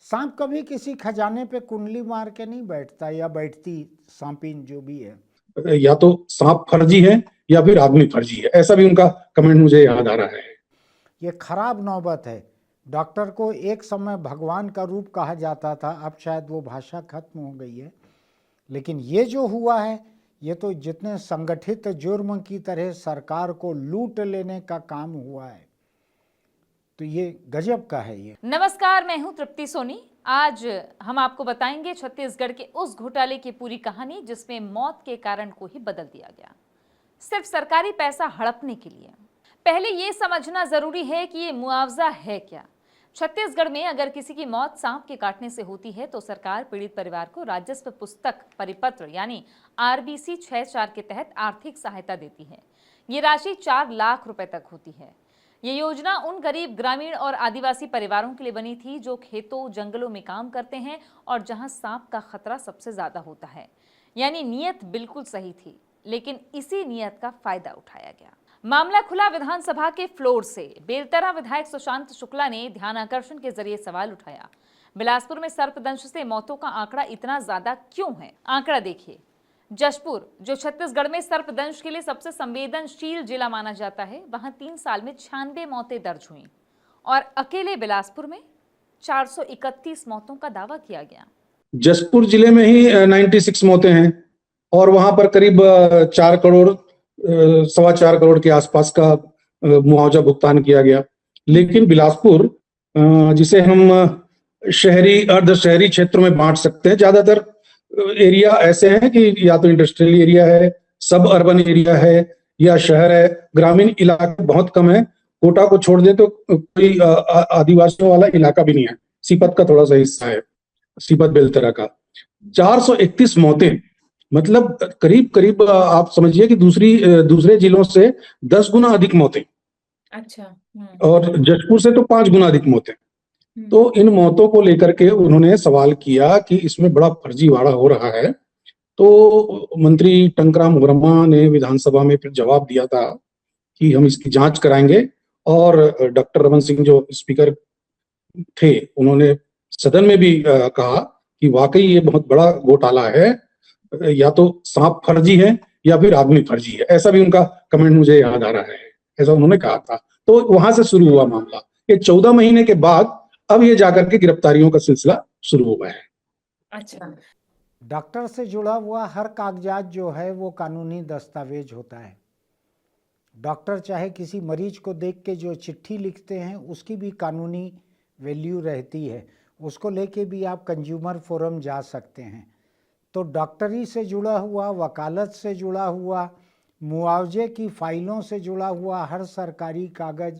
सांप कभी किसी खजाने पे कुंडली मार के नहीं बैठता, या बैठती सांपिन जो भी है। या तो सांप फर्जी है या फिर आदमी फर्जी है, ऐसा भी उनका कमेंट मुझे याद आ रहा है। ये खराब नौबत है। डॉक्टर को एक समय भगवान का रूप कहा जाता था, अब शायद वो भाषा खत्म हो गई है। लेकिन ये जो हुआ है, ये तो जितने संगठित जुर्म की तरह सरकार को लूट लेने का काम हुआ है, तो ये गजब का है। ये नमस्कार, मैं हूं तृप्ति सोनी। आज हम आपको बताएंगे छत्तीसगढ़ के उस घोटाले की पूरी कहानी जिसमें मौत के कारण को ही बदल दिया गया, सिर्फ सरकारी पैसा हड़पने के लिए। पहले ये समझना जरूरी है कि ये मुआवजा है क्या। छत्तीसगढ़ में अगर किसी की मौत सांप के काटने से होती है तो सरकार पीड़ित परिवार को राजस्व पुस्तक परिपत्र यानी आरबीसी 6-4 के तहत आर्थिक सहायता देती है। ये राशि 4 लाख रुपए तक होती है। ये योजना उन गरीब ग्रामीण और आदिवासी परिवारों के लिए बनी थी जो खेतों जंगलों में काम करते हैं और जहां सांप का खतरा सबसे ज्यादा होता है। यानी नीयत बिल्कुल सही थी, लेकिन इसी नीयत का फायदा उठाया गया। मामला खुला विधानसभा के फ्लोर से। बेलतरा विधायक सुशांत शुक्ला ने ध्यानाकर्षण के जरिए सवाल उठाया, बिलासपुर में सर्पदंश से मौतों का आंकड़ा इतना ज्यादा क्यों है? आंकड़ा देखिए। जशपुर, जो छत्तीसगढ़ में सर्पदंश के लिए सबसे संवेदनशील जिला माना जाता है, वहां 3 साल में 96 मौतें दर्ज हुई और अकेले बिलासपुर में 431 मौतों का दावा किया गया। जशपुर जिले में ही 96 मौतें हैं और वहां पर करीब 4 करोड़ 4.25 करोड़ के आसपास का मुआवजा भुगतान किया गया। लेकिन बिलासपुर, जिसे हम शहरी अर्ध शहरी क्षेत्रों में बांट सकते हैं, ज्यादातर एरिया ऐसे हैं कि या तो इंडस्ट्रियल एरिया है, सब अर्बन एरिया है या शहर है, ग्रामीण इलाके बहुत कम है। कोटा को छोड़ दे तो कोई आदिवासियों वाला इलाका भी नहीं है। सीपत का थोड़ा सा हिस्सा है, सीपत बेलतरा का। 431 मौतें, मतलब करीब करीब आप समझिए कि दूसरे जिलों से 10 गुना अधिक मौतें। अच्छा। और जशपुर से तो 5 गुना अधिक मौतें। तो इन मौतों को लेकर के उन्होंने सवाल किया कि इसमें बड़ा फर्जीवाड़ा हो रहा है। तो मंत्री टंकराम वर्मा ने विधानसभा में फिर जवाब दिया था कि हम इसकी जांच कराएंगे। और डॉक्टर रमन सिंह जो स्पीकर थे, उन्होंने सदन में भी कहा कि वाकई ये बहुत बड़ा घोटाला है, या तो सांप फर्जी है या फिर आदमी फर्जी है, ऐसा भी उनका कमेंट मुझे याद आ रहा है। ऐसा उन्होंने कहा था। तो वहां से शुरू हुआ मामला। ये 14 महीने के बाद अब ये जाकर के गिरफ्तारियों का सिलसिला शुरू हुआ है। अच्छा। डॉक्टर से जुड़ा हुआ हर कागजात जो है वो कानूनी दस्तावेज होता है। डॉक्टर चाहे किसी मरीज को देख के जो चिट्ठी लिखते हैं उसकी भी कानूनी वैल्यू रहती है, उसको लेके भी आप कंज्यूमर फोरम जा सकते हैं। तो डॉक्टरी से जुड़ा हुआ, वकालत से जुड़ा हुआ, मुआवजे की फाइलों से जुड़ा हुआ हर सरकारी कागज,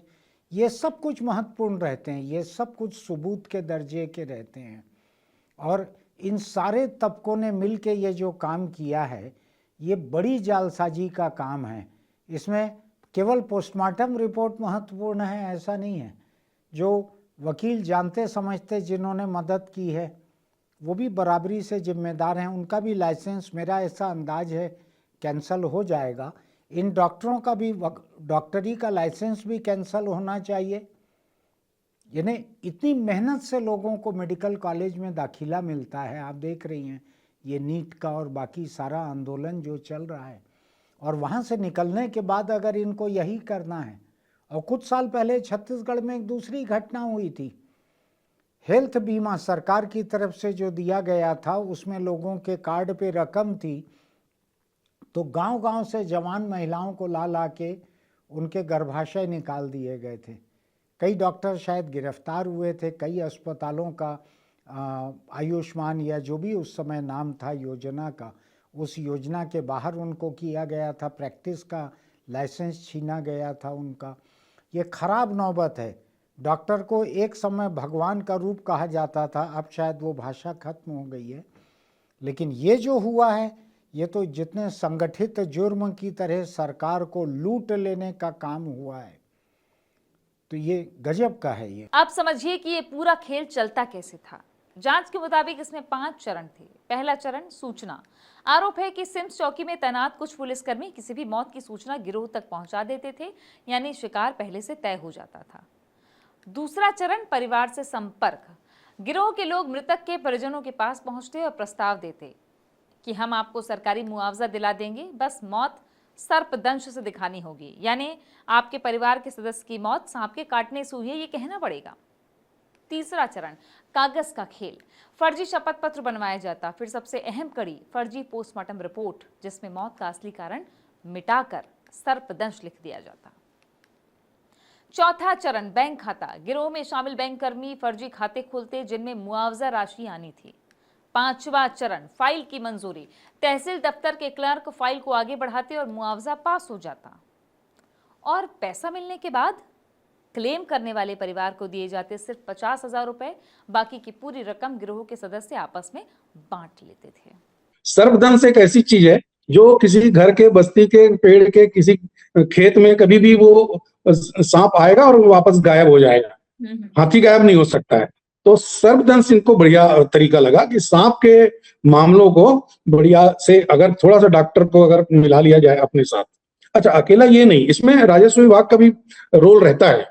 ये सब कुछ महत्वपूर्ण रहते हैं, ये सब कुछ सबूत के दर्जे के रहते हैं। और इन सारे तबकों ने मिल के ये जो काम किया है, ये बड़ी जालसाजी का काम है। इसमें केवल पोस्टमार्टम रिपोर्ट महत्वपूर्ण है ऐसा नहीं है। जो वकील जानते समझते जिन्होंने मदद की है वो भी बराबरी से जिम्मेदार हैं। उनका भी लाइसेंस, मेरा ऐसा अंदाज है, कैंसल हो जाएगा। इन डॉक्टरों का भी, डॉक्टरी का लाइसेंस भी कैंसल होना चाहिए। यानी इतनी मेहनत से लोगों को मेडिकल कॉलेज में दाखिला मिलता है। आप देख रही हैं ये नीट का और बाकी सारा आंदोलन जो चल रहा है, और वहाँ से निकलने के बाद अगर इनको यही करना है। और कुछ साल पहले छत्तीसगढ़ में एक दूसरी घटना हुई थी। हेल्थ बीमा सरकार की तरफ से जो दिया गया था उसमें लोगों के कार्ड पे रकम थी, तो गांव-गांव से जवान महिलाओं को ला ला के उनके गर्भाशय निकाल दिए गए थे। कई डॉक्टर शायद गिरफ्तार हुए थे। कई अस्पतालों का आयुष्मान या जो भी उस समय नाम था योजना का, उस योजना के बाहर उनको किया गया था। प्रैक्टिस का लाइसेंस छीना गया था उनका। ये खराब नौबत है। डॉक्टर को एक समय भगवान का रूप कहा जाता था, अब शायद वो भाषा खत्म हो गई है। लेकिन ये जो हुआ है, ये तो जितने संगठित जुर्म की तरह सरकार को लूट लेने का काम हुआ है, तो ये गजब का है। ये आप समझिए कि ये पूरा खेल चलता कैसे था। जांच के मुताबिक इसमें 5 चरण थे। पहला चरण, सूचना। आरोप है कि सिम्स चौकी में तैनात कुछ पुलिसकर्मी किसी भी मौत की सूचना गिरोह तक पहुंचा देते थे, यानी शिकार पहले से तय हो जाता था। दूसरा चरण, परिवार से संपर्क। गिरोह के लोग मृतक के परिजनों के पास पहुंचते और प्रस्ताव देते कि हम आपको सरकारी मुआवजा दिला देंगे, बस मौत सर्पदंश से दिखानी होगी, यानी आपके परिवार के सदस्य की मौत सांप के काटने से हुई है, ये कहना पड़ेगा। तीसरा चरण, कागज का खेल। फर्जी शपथ पत्र बनवाया जाता। फिर सबसे अहम कड़ी, फर्जी पोस्टमार्टम रिपोर्ट, जिसमें मौत का असली कारण मिटाकर सर्पदंश लिख दिया जाता। चौथा चरण, बैंक खाता। गिरोह में शामिल बैंक कर्मी फर्जी खाते खोलते जिनमें मुआवजा राशि आनी थी। पांचवा चरण, फाइल की मंजूरी। तहसील दफ्तर के क्लर्क फाइल को आगे बढ़ाते और मुआवजा पास हो जाता, और पैसा मिलने के बाद क्लेम करने वाले परिवार को दिए जाते सिर्फ 50,000 रुपए। बाकी की पूरी रकम गिरोह के सदस्य आपस में बांट लेते थे। सर्पदंश एक ऐसी चीज है जो किसी घर के, बस्ती के, पेड़ के, किसी खेत में कभी भी वो सांप आएगा और वो वापस गायब हो जाएगा। हाथी गायब नहीं हो सकता है। तो सर्पदंश इनको बढ़िया तरीका लगा कि सांप के मामलों को बढ़िया से अगर थोड़ा सा डॉक्टर को अगर मिला लिया जाए अपने साथ। अच्छा, अकेला ये नहीं, इसमें राजस्व विभाग का भी रोल रहता है।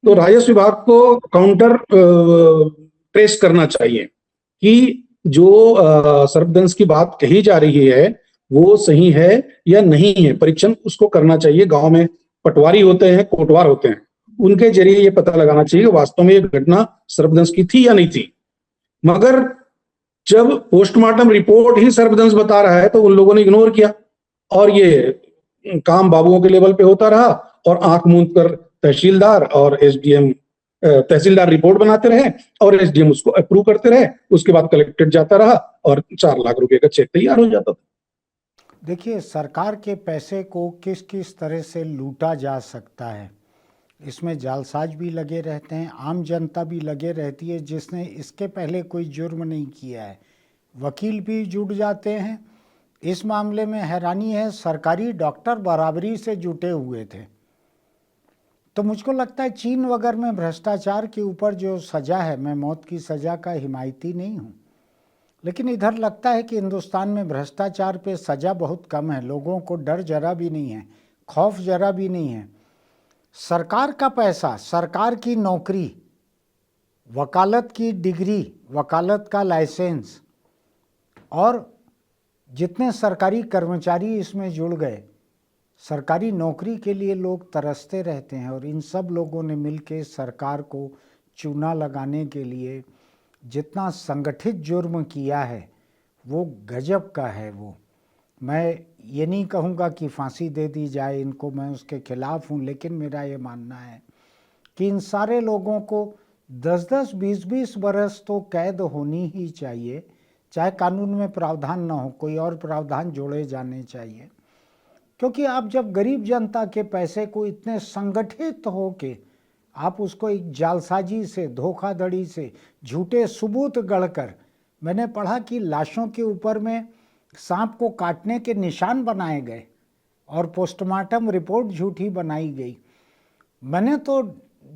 तो राजस्व विभाग को काउंटर ट्रेस करना चाहिए कि जो सर्पदंश की बात कही जा रही है वो सही है या नहीं है। परीक्षण उसको करना चाहिए। गांव में पटवारी होते हैं, कोटवार होते हैं, उनके जरिए ये पता लगाना चाहिए वास्तव में ये घटना सर्पदंश की थी या नहीं थी। मगर जब पोस्टमार्टम रिपोर्ट ही सर्पदंश बता रहा है तो उन लोगों ने इग्नोर किया और ये काम बाबुओं के लेवल पे होता रहा और आंख मूंद कर तहसीलदार और एसडीएम, तहसीलदार रिपोर्ट बनाते रहे और एसडीएम उसको अप्रूव करते रहे। उसके बाद कलेक्टेड जाता रहा और 4 लाख रुपए का चेक तैयार हो जाता था। देखिए, सरकार के पैसे को किस किस तरह से लूटा जा सकता है, इसमें जालसाज भी लगे रहते हैं, आम जनता भी लगे रहती है जिसने इसके पहले कोई जुर्म नहीं किया है। वकील भी जुट जाते हैं। इस मामले में हैरानी है, सरकारी डॉक्टर बराबरी से जुटे हुए थे। तो मुझको लगता है चीन वगैरह में भ्रष्टाचार के ऊपर जो सज़ा है, मैं मौत की सज़ा का हिमायती नहीं हूँ, लेकिन इधर लगता है कि हिंदुस्तान में भ्रष्टाचार पे सज़ा बहुत कम है। लोगों को डर जरा भी नहीं है, खौफ जरा भी नहीं है। सरकार का पैसा, सरकार की नौकरी, वकालत की डिग्री, वकालत का लाइसेंस, और जितने सरकारी कर्मचारी इसमें जुड़ गए, सरकारी नौकरी के लिए लोग तरसते रहते हैं। और इन सब लोगों ने मिलकर सरकार को चूना लगाने के लिए जितना संगठित जुर्म किया है वो गजब का है। वो मैं ये नहीं कहूँगा कि फांसी दे दी जाए इनको, मैं उसके खिलाफ हूँ, लेकिन मेरा ये मानना है कि इन सारे लोगों को 10-10, 20-20 बरस तो कैद होनी ही चाहिए, चाहे कानून में प्रावधान ना हो, कोई और प्रावधान जोड़े जाने चाहिए। क्योंकि आप जब गरीब जनता के पैसे को इतने संगठित हो के आप उसको एक जालसाजी से, धोखाधड़ी से, झूठे सबूत गढ़कर, मैंने पढ़ा कि लाशों के ऊपर में सांप को काटने के निशान बनाए गए और पोस्टमार्टम रिपोर्ट झूठी बनाई गई। मैंने तो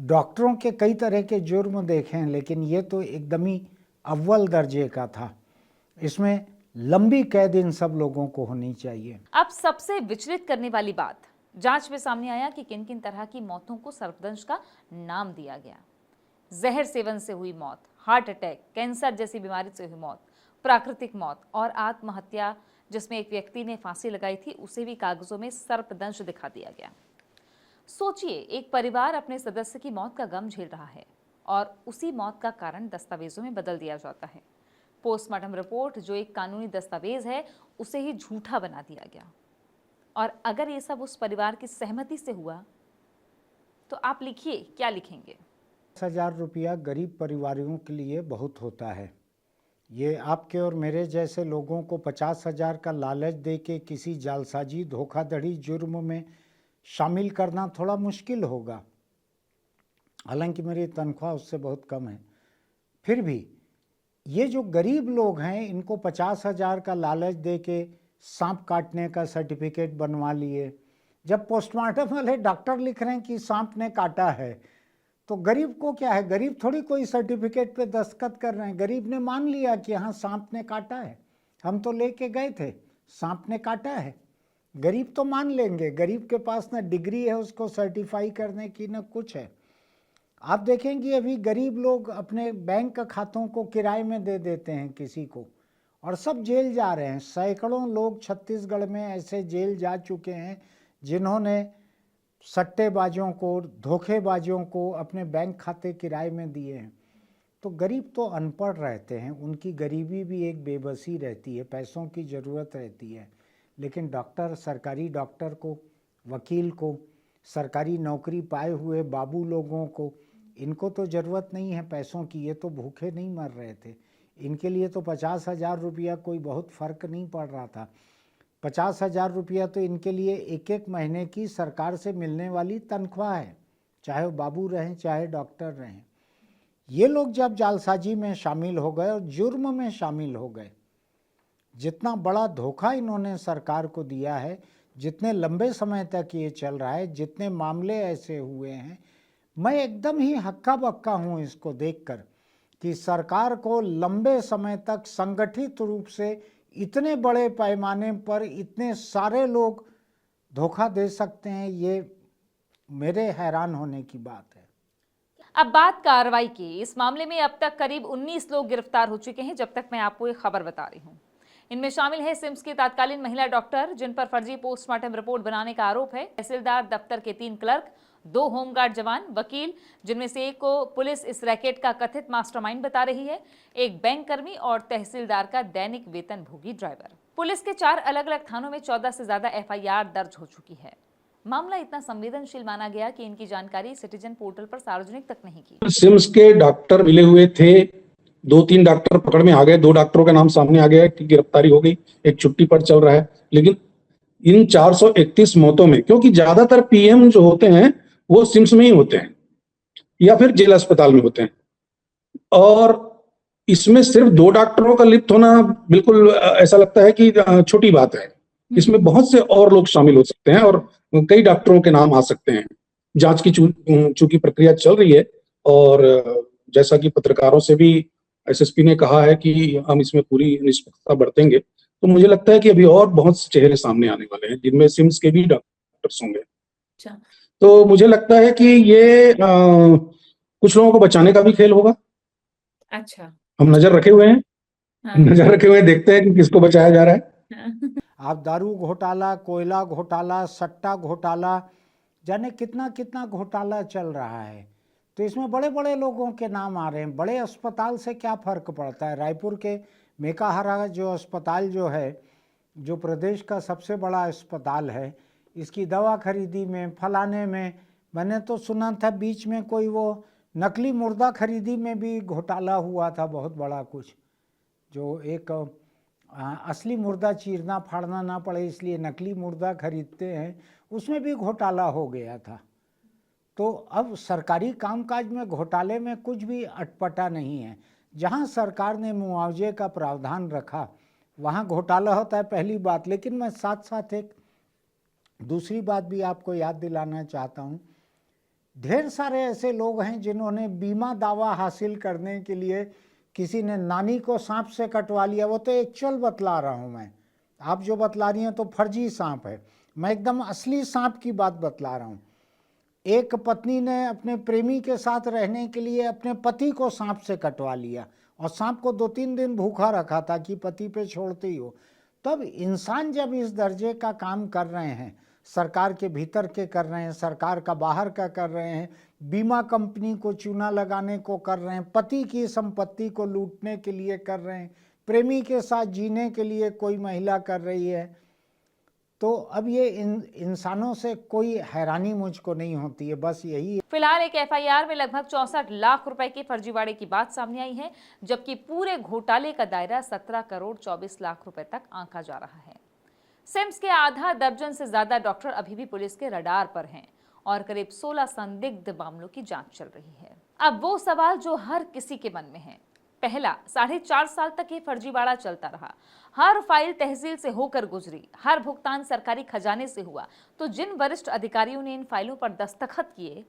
डॉक्टरों के कई तरह के जुर्म देखे हैं, लेकिन ये तो एकदम ही अव्वल दर्जे का था। इसमें लंबी कैद इन सब लोगों को होनी चाहिए। अब सबसे विचलित करने वाली बात, जांच में सामने आया कि किन किन तरह की मौतों को सर्पदंश का नाम दिया गया। जहर सेवन से हुई मौत, हार्ट अटैक, कैंसर जैसी बीमारी से हुई मौत, प्राकृतिक मौत और आत्महत्या जिसमें एक व्यक्ति ने फांसी लगाई थी, उसे भी कागजों में सर्पदंश दिखा दिया गया। सोचिए, एक परिवार अपने सदस्य की मौत का गम झेल रहा है और उसी मौत का कारण दस्तावेजों में बदल दिया जाता है। पोस्टमार्टम रिपोर्ट जो एक कानूनी दस्तावेज है उसे ही झूठा बना दिया गया। और अगर ये सब उस परिवार की सहमति से हुआ तो आप लिखिए क्या लिखेंगे। 10,000 रुपया गरीब परिवारों के लिए बहुत होता है। ये आपके और मेरे जैसे लोगों को 50,000 का लालच दे के किसी जालसाजी, धोखाधड़ी, जुर्म में शामिल करना थोड़ा मुश्किल होगा। हालांकि मेरी तनख्वाह उससे बहुत कम है, फिर भी ये जो गरीब लोग हैं इनको 50,000 का लालच दे के सांप काटने का सर्टिफिकेट बनवा लिए। जब पोस्टमार्टम वाले डॉक्टर लिख रहे हैं कि सांप ने काटा है, तो गरीब को क्या है, गरीब थोड़ी कोई सर्टिफिकेट पे दस्तखत कर रहे हैं। गरीब ने मान लिया कि हाँ सांप ने काटा है, हम तो लेके गए थे, सांप ने काटा है। गरीब तो मान लेंगे, गरीब के पास ना डिग्री है उसको सर्टिफाई करने की, ना कुछ है। आप देखेंगे अभी गरीब लोग अपने बैंक खातों को किराए में दे देते हैं किसी को, और सब जेल जा रहे हैं। सैकड़ों लोग छत्तीसगढ़ में ऐसे जेल जा चुके हैं जिन्होंने सट्टेबाजों को, धोखेबाजों को अपने बैंक खाते किराए में दिए हैं। तो गरीब तो अनपढ़ रहते हैं, उनकी गरीबी भी एक बेबसी रहती है, पैसों की ज़रूरत रहती है। लेकिन डॉक्टर, सरकारी डॉक्टर को, वकील को, सरकारी नौकरी पाए हुए बाबू लोगों को, इनको तो ज़रूरत नहीं है पैसों की, ये तो भूखे नहीं मर रहे थे। इनके लिए तो 50,000 रुपया कोई बहुत फ़र्क नहीं पड़ रहा था। 50,000 रुपया तो इनके लिए एक एक महीने की सरकार से मिलने वाली तनख्वाह है, चाहे वो बाबू रहें चाहे डॉक्टर रहें। ये लोग जब जालसाजी में शामिल हो गए और जुर्म में शामिल हो गए, जितना बड़ा धोखा इन्होंने सरकार को दिया है, जितने लंबे समय तक ये चल रहा है, जितने मामले ऐसे हुए हैं, मैं एकदम ही हक्का बक्का हूँ इसको देखकर कि सरकार को लंबे समय तक संगठित रूप से इतने बड़े पैमाने पर इतने सारे लोग धोखा दे सकते हैं, ये मेरे हैरान होने की बात है। अब बात कार्रवाई की। इस मामले में अब तक करीब 19 लोग गिरफ्तार हो चुके हैं। जब तक मैं आपको एक खबर बता रही हूं, इनमें शामिल है सिम्स की तत्कालीन महिला डॉक्टर जिन पर फर्जी पोस्टमार्टम रिपोर्ट बनाने का आरोप है, तहसीलदार दफ्तर के 3 क्लर्क, 2 होमगार्ड जवान, वकील जिनमें से एक को पुलिस इस रैकेट का कथित मास्टरमाइंड बता रही है, एक बैंक कर्मी और तहसीलदार का दैनिक वेतन भोगी ड्राइवर। पुलिस के 4 अलग अलग थानों में 14 से ज्यादा FIR दर्ज हो चुकी है। मामला इतना संवेदनशील माना गया कि इनकी जानकारी सिटीजन पोर्टल पर सार्वजनिक तक नहीं की। सिम्स के डॉक्टर मिले हुए थे, 2-3 डॉक्टर पकड़ में आ गए, 2 डॉक्टरों का नाम सामने आ गया कि गिरफ्तारी हो गई, एक छुट्टी पर चल रहा है। लेकिन इन 431 मौतों में, क्योंकि ज्यादातर PM जो होते हैं वो सिम्स में ही होते हैं या फिर जिला अस्पताल में होते हैं, और इसमें सिर्फ 2 डॉक्टरों का लिप्त होना बिल्कुल ऐसा लगता है कि छोटी बात है। इसमें बहुत से और लोग शामिल हो सकते हैं और कई डॉक्टरों के नाम आ सकते हैं। जांच की चूंकि प्रक्रिया चल रही है, और जैसा कि पत्रकारों से भी SSP ने कहा है कि हम इसमें पूरी निष्पक्षता बरतेंगे, तो मुझे लगता है कि अभी और बहुत से चेहरे सामने आने वाले हैं जिनमें सिम्स के भी डॉक्टर्स होंगे। अच्छा। तो मुझे लगता है कि ये कुछ लोगों को बचाने का भी खेल होगा। अच्छा, हम नजर रखे हुए हैं, हाँ। नजर रखे हुए हैं, देखते हैं कि किसको बचाया जा रहा है। आप दारू घोटाला, कोयला घोटाला, सट्टा घोटाला, जाने कितना कितना घोटाला चल रहा है। तो इसमें बड़े बड़े लोगों के नाम आ रहे हैं। बड़े अस्पताल से क्या फ़र्क पड़ता है? रायपुर के मेकाहारा जो अस्पताल जो है, जो प्रदेश का सबसे बड़ा अस्पताल है, इसकी दवा खरीदी में, फलाने में, मैंने तो सुना था बीच में कोई वो नकली मुर्दा खरीदी में भी घोटाला हुआ था बहुत बड़ा कुछ, जो एक असली मुर्दा चीरना फाड़ना ना पड़े इसलिए नकली मुर्दा खरीदते हैं, उसमें भी घोटाला हो गया था। तो अब सरकारी कामकाज में घोटाले में कुछ भी अटपटा नहीं है। जहां सरकार ने मुआवजे का प्रावधान रखा वहां घोटाला होता है, पहली बात। लेकिन मैं साथ साथ एक दूसरी बात भी आपको याद दिलाना चाहता हूं। ढेर सारे ऐसे लोग हैं जिन्होंने बीमा दावा हासिल करने के लिए, किसी ने नानी को सांप से कटवा लिया, वो तो एक्चुअल बतला रहा हूँ मैं, आप जो बतला रही हैं तो फर्जी सांप है, मैं एकदम असली सांप की बात बतला रहा हूँ। एक पत्नी ने अपने प्रेमी के साथ रहने के लिए अपने पति को सांप से कटवा लिया और सांप को 2-3 दिन भूखा रखा था कि पति पे छोड़ते ही हो। तब इंसान जब इस दर्जे का काम कर रहे हैं, सरकार के भीतर के कर रहे हैं, सरकार का बाहर का कर रहे हैं, बीमा कंपनी को चूना लगाने को कर रहे हैं, पति की संपत्ति को लूटने के लिए कर रहे हैं, प्रेमी के साथ जीने के लिए कोई महिला कर रही है, तो अब ये इंसानों से कोई हैरानी मुझको नहीं होती है, बस यही है। फिलहाल एक FIR में लगभग 64 लाख रुपए के फर्जीवाड़े की बात सामने आई है, जबकि पूरे घोटाले का दायरा 17 करोड़ 24 लाख रुपए तक आंका जा रहा है। सिम्स के आधा दर्जन से ज्यादा डॉक्टर अभी भी पुलिस के रडार पर हैं और करीब 16 संदिग्ध मामलों की जांच चल रही है। अब वो सवाल जो हर किसी के मन में है, पहला, 4.5 साल तक ये फर्जीवाड़ा चलता रहा, हर फाइल तहसील से होकर गुजरी, हर भुगतान सरकारी खजाने से हुआ, तो जिन वरिष्ठ अधिकारियों ने इन फाइलों पर दस्तखत किए,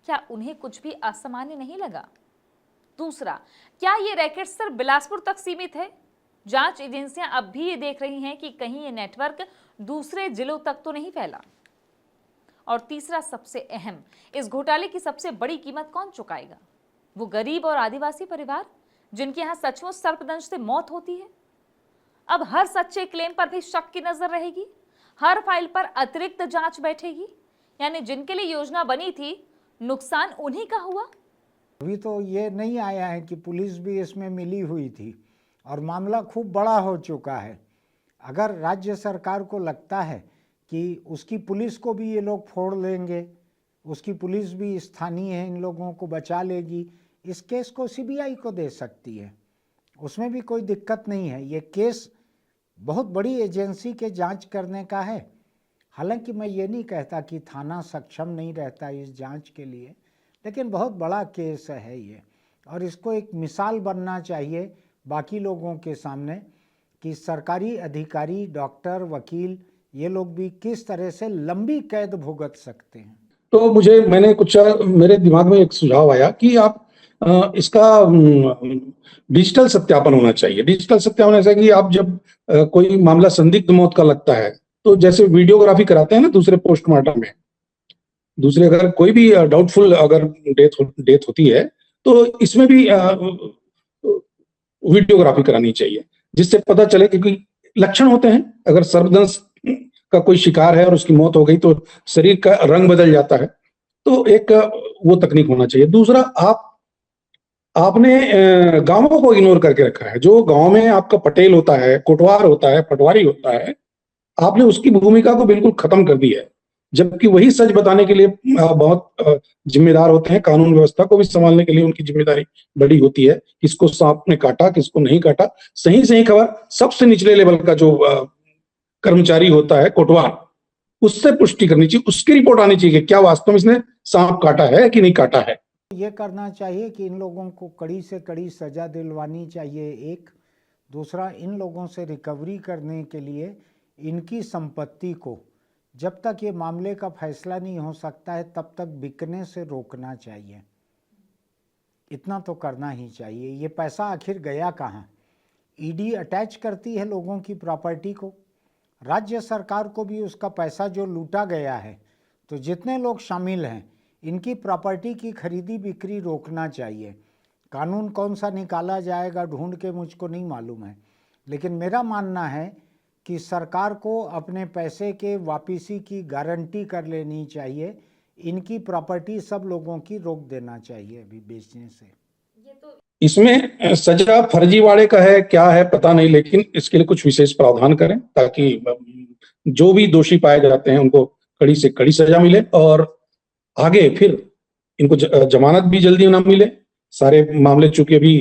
क्या उन्हें कुछ भी असामान्य नहीं लगा? दूसरा, क्या ये रैकेट सिर्फ बिलासपुर तक सीमित है? जांच एजेंसियां अब भी ये देख रही हैं कि कहीं ये नेटवर्क दूसरे जिलों तक तो नहीं फैला। और तीसरा सबसे अहम, इस घोटाले की सबसे बड़ी कीमत कौन चुकाएगा? वो गरीब और आदिवासी परिवार जिनके यहां सचमुच सर्पदंश से मौत होती है। अब हर सच्चे क्लेम पर भी शक की नजर रहेगी, हर फाइल पर अतिरिक्त जांच बैठेगी, यानी जिनके लिए योजना बनी थी नुकसान उन्हीं का हुआ। अभी तो ये नहीं आया है कि पुलिस भी इसमें मिली हुई थी और मामला खूब बड़ा हो चुका है। अगर राज्य सरकार को लगता है कि उसकी पुलिस को भी ये लोग फोड़ लेंगे, उसकी पुलिस भी स्थानीय है, इन लोगों को बचा लेगी, इस केस को सीबीआई को दे सकती है, उसमें भी कोई दिक्कत नहीं है। ये केस बहुत बड़ी एजेंसी के जांच करने का है। हालांकि मैं ये नहीं कहता कि थाना सक्षम नहीं रहता इस जांच के लिए, लेकिन बहुत बड़ा केस है ये, और इसको एक मिसाल बनना चाहिए बाकी लोगों के सामने कि सरकारी अधिकारी, डॉक्टर, वकील, ये लोग भी किस तरह से लंबी कैद भुगत सकते हैं। तो मेरे दिमाग में एक सुझाव आया कि आप इसका डिजिटल सत्यापन होना चाहिए। डिजिटल सत्यापन ऐसा कि आप जब कोई मामला संदिग्ध मौत का लगता है तो जैसे वीडियोग्राफी कराते हैं ना दूसरे पोस्टमार्टम में, दूसरे अगर कोई भी डाउटफुल अगर डेथ होती है तो इसमें भी वीडियोग्राफी करानी चाहिए, जिससे पता चले क्योंकि लक्षण होते हैं। अगर सर्पदंश का कोई शिकार है और उसकी मौत हो गई तो शरीर का रंग बदल जाता है, तो एक वो तकनीक होना चाहिए। दूसरा, आपने गांवों को इग्नोर करके रखा है। जो गांव में आपका पटेल होता है, कोटवार होता है, पटवारी होता है, आपने उसकी भूमिका को बिल्कुल खत्म कर दिया है, जबकि वही सच बताने के लिए बहुत जिम्मेदार होते हैं। कानून व्यवस्था को भी संभालने के लिए उनकी जिम्मेदारी बड़ी होती है। किसको सांप ने काटा, किसको नहीं काटा, सही सही खबर सबसे निचले लेवल का जो कर्मचारी होता है, कोटवार, उससे पुष्टि करनी चाहिए, उसकी रिपोर्ट आनी चाहिए कि क्या वास्तव में इसने सांप काटा है कि नहीं काटा है। ये करना चाहिए कि इन लोगों को कड़ी से कड़ी सजा दिलवानी चाहिए, एक। दूसरा, इन लोगों से रिकवरी करने के लिए इनकी संपत्ति को जब तक ये मामले का फैसला नहीं हो सकता है तब तक बिकने से रोकना चाहिए। इतना तो करना ही चाहिए। ये पैसा आखिर गया कहाँ? ईडी अटैच करती है लोगों की प्रॉपर्टी को, राज्य सरकार को भी उसका पैसा जो लूटा गया है, तो जितने लोग शामिल हैं इनकी प्रॉपर्टी की खरीदी बिक्री रोकना चाहिए। कानून कौन सा निकाला जाएगा ढूंढ के मुझको नहीं मालूम है, लेकिन मेरा मानना है कि सरकार को अपने पैसे के वापसी की गारंटी कर लेनी चाहिए। इनकी प्रॉपर्टी सब लोगों की रोक देना चाहिए अभी बेचने से। इसमें सजा फर्जीवाड़े का है क्या है पता नहीं, लेकिन इसके लिए कुछ विशेष प्रावधान करें ताकि जो भी दोषी पाए जाते हैं उनको कड़ी से कड़ी सजा मिले और आगे फिर इनको जमानत भी जल्दी ना मिले। सारे मामले चूंकि अभी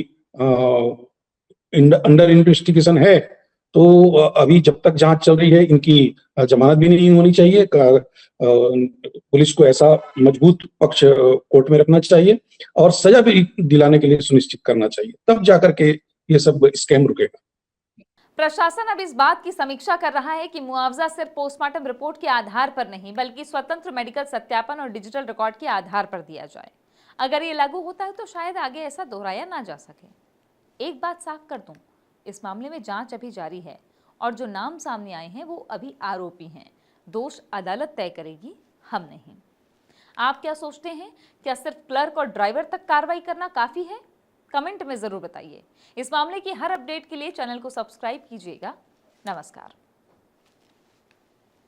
अंडर इन्वेस्टिगेशन है, तो अभी जब तक जांच चल रही है इनकी जमानत भी नहीं होनी चाहिए। पुलिस को ऐसा मजबूत पक्ष कोर्ट में रखना चाहिए और सजा भी दिलाने के लिए सुनिश्चित करना चाहिए, तब जाकर के ये सब स्कैम रुकेगा। प्रशासन अब इस बात की समीक्षा कर रहा है कि मुआवजा सिर्फ पोस्टमार्टम रिपोर्ट के आधार पर नहीं बल्कि स्वतंत्र मेडिकल सत्यापन और डिजिटल रिकॉर्ड के आधार पर दिया जाए। अगर ये लागू होता है तो शायद आगे ऐसा दोहराया ना जा सके। एक बात साफ कर दूं, इस मामले में जांच अभी जारी है और जो नाम सामने आए हैं वो अभी आरोपी हैं। दोष अदालत तय करेगी, हम नहीं। आप क्या सोचते हैं? क्या सिर्फ क्लर्क और ड्राइवर तक कार्रवाई करना काफी है? कमेंट में जरूर बताइए। इस मामले की हर अपडेट के लिए चैनल को सब्सक्राइब कीजिएगा। नमस्कार।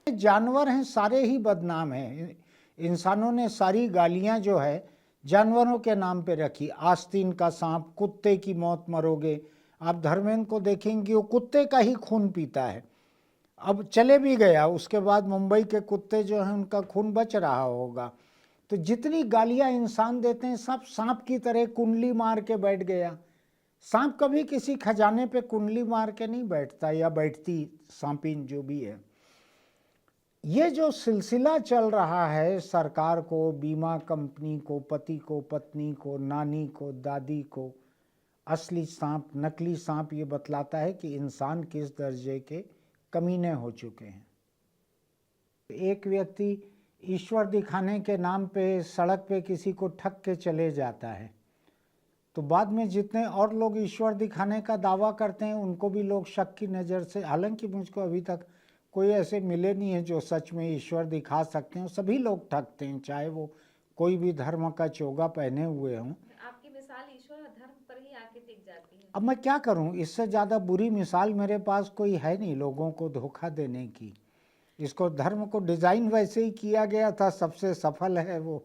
जानवर हैं सारे ही बदनाम हैं। इंसानों ने सारी गालियां जो है जानवरों के नाम पे रखी। आस्तीन का सांप, कुत्ते की मौत मरोगे। आप धर्मेंद्र को देखेंगे वो कुत्ते का ही खून पीता है। अब चले भी गया, उसके बाद मुंबई के कुत्ते जो हैं उनका खून बच रहा होगा। तो जितनी गालियां इंसान देते हैं सब सांप की तरह कुंडली मार के बैठ गया। सांप कभी किसी खजाने पे कुंडली मार के नहीं बैठता, या बैठती सांपिन जो भी है। ये जो सिलसिला चल रहा है, सरकार को, बीमा कंपनी को, पति को, पत्नी को, नानी को, दादी को, असली सांप, नकली सांप, ये बतलाता है कि इंसान किस दर्जे के कमीने हो चुके हैं। एक व्यक्ति ईश्वर दिखाने के नाम पे सड़क पे किसी को ठग के चले जाता है, तो बाद में जितने और लोग ईश्वर दिखाने का दावा करते हैं उनको भी लोग शक की नज़र से, हालांकि मुझको अभी तक कोई ऐसे मिले नहीं है जो सच में ईश्वर दिखा सकते हैं। सभी लोग ठगते हैं, चाहे वो कोई भी धर्म का चोगा पहने हुए हों। आपकी मिसाल ईश्वर और धर्म पर ही आके टिक जाती है। अब मैं क्या करूं, इससे ज़्यादा बुरी मिसाल मेरे पास कोई है नहीं लोगों को धोखा देने की। इसको धर्म को डिज़ाइन वैसे ही किया गया था, सबसे सफल है वो।